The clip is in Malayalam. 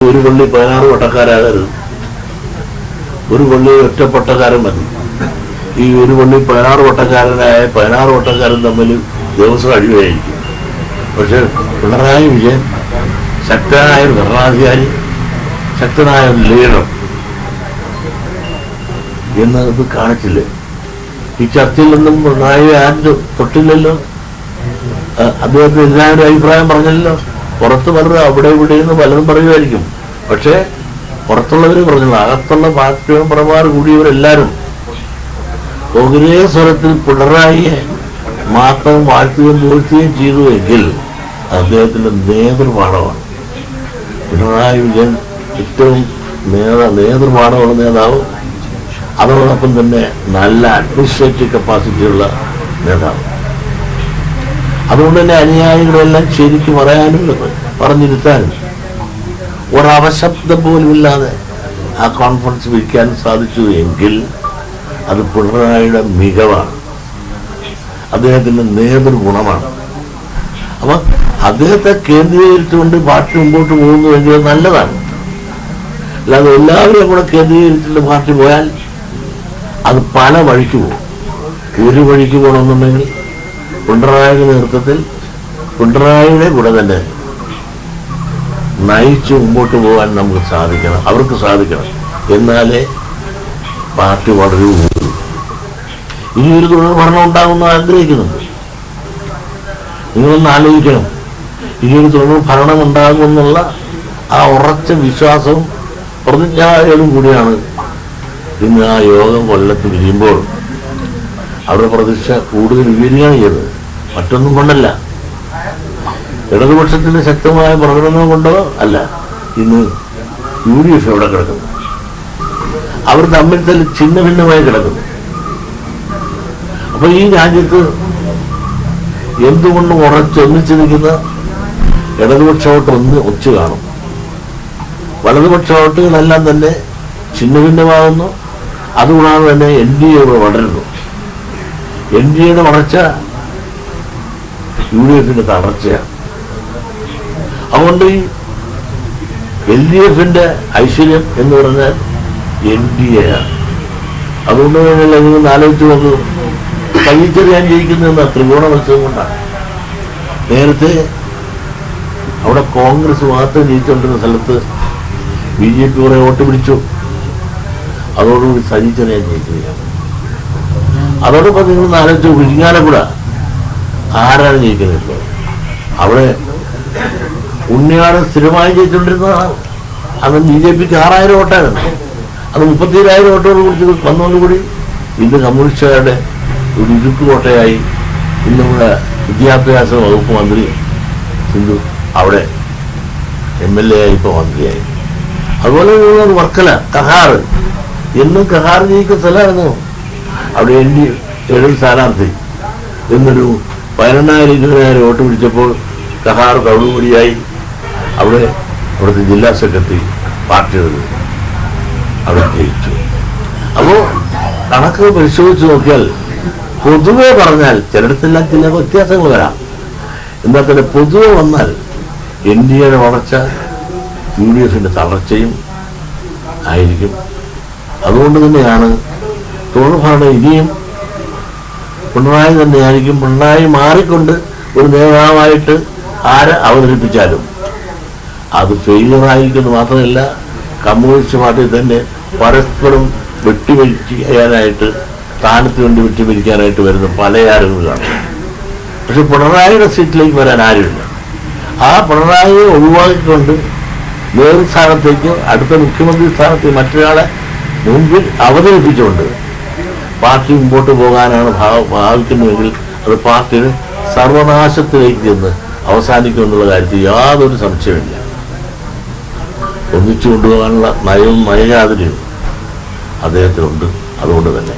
ഒരു പള്ളി 16 വട്ടക്കാരാകരുത്. ഒരു പള്ളി ഒറ്റപ്പട്ടക്കാരൻ മതി. ഈ ഒരു പള്ളി 16 വട്ടക്കാരനായ 16 വട്ടക്കാരൻ തമ്മിൽ ദിവസം അഴിവായിരിക്കും. പക്ഷെ പിണറായി വിജയൻ ശക്തനായ ഒരു ഭരണാധികാരി, ശക്തനായ ഒരു ലീഡർ എന്നത് കാണിച്ചില്ലേ? ഈ ചർച്ചയിലൊന്നും പിണറായി ആരും തൊട്ടില്ലല്ലോ. അദ്ദേഹത്തിന് എതിരായ ഒരു അഭിപ്രായം പറഞ്ഞല്ലോ. പുറത്ത് പലരും അവിടെ ഇവിടെ നിന്ന് പലതും പറയുമായിരിക്കും. പക്ഷേ പുറത്തുള്ളവർ പറഞ്ഞല്ലോ, അകത്തുള്ള പാർട്ടി മെമ്പർമാർ കൂടിയവരെല്ലാവരും ഒരേ സ്വരത്തിൽ പിണറായിയെ മാത്രം വാഴ്ത്തുകയും പൂഴ്ത്തുകയും ചെയ്തുവെങ്കിൽ അദ്ദേഹത്തിൻ്റെ നേതൃപാഠമാണ്. പിണറായി വിജയൻ ഏറ്റവും നേതൃപാഠമുള്ള നേതാവ്, അതോടൊപ്പം തന്നെ നല്ല അഡ്മിനിസ്ട്രേറ്റീവ് കപ്പാസിറ്റിയുള്ള നേതാവ്. അതുകൊണ്ട് തന്നെ അനുയായികളെല്ലാം ശരിക്കും പറയാനും പറഞ്ഞിരുത്താനും ഒരവശബ്ദം പോലുമില്ലാതെ ആ കോൺഫറൻസ് വിളിക്കാൻ സാധിച്ചു എങ്കിൽ അത് പിണറായിയുടെ മികവാണ്, അദ്ദേഹത്തിൻ്റെ നേതൃഗുണമാണ്. അപ്പം അദ്ദേഹത്തെ കേന്ദ്രീകരിച്ചുകൊണ്ട് പാർട്ടി മുമ്പോട്ട് പോകുന്നുവെങ്കിൽ നല്ലതാണ്. അല്ലാതെ എല്ലാവരും കൂടെ കേന്ദ്രീകരിച്ചുകൊണ്ട് പാർട്ടി പോയാൽ അത് പല വഴിക്ക് പോകും. ഒരു വഴിക്ക് പോകണമെന്നുണ്ടെങ്കിൽ പിണറായിയുടെ നേതൃത്വത്തിൽ പിണറായിയുടെ കൂടെ തന്നെ നയിച്ച് മുമ്പോട്ട് പോകാൻ നമുക്ക് സാധിക്കണം, അവർക്ക് സാധിക്കണം. എന്നാലേ പാർട്ടി വളരൂ. ഇനിയൊരു തുടർ ഭരണം ഉണ്ടാകുമെന്ന് ആഗ്രഹിക്കുന്നുണ്ട്. നിങ്ങളൊന്ന് ആലോചിക്കണം, ഇനിയൊരു തുടർ ഭരണം ഉണ്ടാകുമെന്നുള്ള ആ ഉറച്ച വിശ്വാസവും പ്രതിജ്ഞയും കൂടിയാണ് ഇന്ന് ആ യോഗം കൊല്ലത്ത് വിരിയുമ്പോൾ അവരുടെ പ്രതീക്ഷ കൂടുതൽ ഉയരുകയാണ് ചെയ്തത്. മറ്റൊന്നും കൊണ്ടല്ല, ഇടതുപക്ഷത്തിന്റെ ശക്തമായ പ്രകടനം കൊണ്ടോ അല്ല. ഇന്ന് UDF എവിടെ കിടക്കുന്നു? അവർ തമ്മിൽ തന്നെ ഛിന്ന ഭിന്നമായി കിടക്കുന്നു. അപ്പൊ ഈ രാജ്യത്ത് എന്തുകൊണ്ടും ഉറച്ചൊന്നിച്ചു നിൽക്കുന്ന ഇടതുപക്ഷ വോട്ട് ഒച്ചു കാണും. വലതുപക്ഷ വോട്ടുകളെല്ലാം തന്നെ ഛിന്ന ഭിന്നമാകുന്നു. അതുകൂടാതെ തന്നെ NDA വളരുന്നു. NDAയുടെ വളർച്ച UDFന്റെ തളർച്ചയാണ്. അതുകൊണ്ട് ഈ LDFന്റെ ഐശ്വര്യം എന്ന് പറഞ്ഞാൽ NDA ആണ്. അതുകൊണ്ട് തന്നെയല്ല നിങ്ങൾ ആലോചിച്ച് നോക്കൂ, കയ്യിച്ചെറിയാൻ ജയിക്കുന്നതെന്ന ത്രികോണ മത്സരം കൊണ്ടാണ്. നേരത്തെ അവിടെ കോൺഗ്രസ് മാത്രം ജയിച്ചുകൊണ്ടിരുന്ന സ്ഥലത്ത് BJP കുറെ വോട്ട് പിടിച്ചു. അതോടുകൂടി സജിച്ചെറിയാൻ ജയിക്കുകയാണ്. അതോടൊപ്പം നിങ്ങൾ ആലോചിച്ചു വിഴിഞ്ഞാലക്കുട ആരാണ് ജയിക്കുന്നത്? ഇപ്പോൾ അവിടെ ഉണ്ണിയാണ് സ്ഥിരമായി ജയിച്ചുകൊണ്ടിരുന്നതാണ്. അന്ന് BJPക്ക് 6000 വോട്ടായിരുന്നു. അത് 37,000 വോട്ടോട് കുറിച്ച് വന്നതോടുകൂടി ഇന്ന് കമ്മ്യൂണിസ്റ്റുകാരുടെ ഒരു ഇരുക്ക് കോട്ടയായി. ഇന്ന് നമ്മുടെ വിദ്യാഭ്യാസ വകുപ്പ് മന്ത്രി സിന്ധു അവിടെ MLA ആയി, ഇപ്പോൾ മന്ത്രിയായി. അതുപോലെ വർക്കല, കഹാർ, എന്നും കഹാർ ജയിക്കുന്ന സ്ഥലമായിരുന്നു. അവിടെ NDA സ്ഥാനാർത്ഥി എന്നൊരു 18,000-20,000 വോട്ട് പിടിച്ചപ്പോൾ കഹാർ കൗടുകൂടിയായി. അവിടുത്തെ ജില്ലാ സെക്രട്ടറി പാർട്ടികൾ അവിടെ ജയിച്ചു. അപ്പോൾ കണക്ക് പരിശോധിച്ച് നോക്കിയാൽ പൊതുവെ പറഞ്ഞാൽ ചിലയിടത്തെല്ലാം ചില വ്യത്യാസങ്ങൾ വരാം. എന്നാൽ തന്നെ പൊതുവെ വന്നാൽ NDAയുടെ വളർച്ച UDFന്റെ തളർച്ചയും ആയിരിക്കും. അതുകൊണ്ട് തന്നെയാണ് തുടർ ഭരണം ഇനിയും പിണറായി തന്നെയായിരിക്കും. പിണറായി മാറിക്കൊണ്ട് ഒരു നേതാവായിട്ട് ആരെ അവതരിപ്പിച്ചാലും അത് ഫെയിലിയറായിരിക്കുന്നത് മാത്രമല്ല, കമ്മ്യൂണിസ്റ്റ് പാർട്ടി തന്നെ പരസ്പരം വെട്ടിപിരിക്കാനായിട്ട്, സ്ഥാനത്ത് വേണ്ടി വെട്ടിപിരിക്കാനായിട്ട് വരുന്ന പല ആളുകളാണ്. പക്ഷെ പിണറായിയുടെ സീറ്റിലേക്ക് വരാൻ ആരുമില്ല. ആ പിണറായിയെ ഒഴിവാക്കിക്കൊണ്ട് നേതൃസ്ഥാനത്തേക്ക്, അടുത്ത മുഖ്യമന്ത്രി സ്ഥാനത്തേക്ക് മറ്റൊരാളെ മുൻപിൽ അവതരിപ്പിച്ചുകൊണ്ട് പാർട്ടി മുമ്പോട്ട് പോകാനാണ് ഭാവിക്കുന്നതെങ്കിൽ അത് പാർട്ടിയുടെ സർവനാശത്തിലേക്ക് ചെന്ന് അവസാനിക്കുമെന്നുള്ള കാര്യത്തിൽ യാതൊരു സംശയമില്ല. ഒന്നിച്ചു കൊണ്ടുപോകാനുള്ള നയവും നയജാതിരിയും അദ്ദേഹത്തിനുണ്ട്. അതുകൊണ്ട് തന്നെ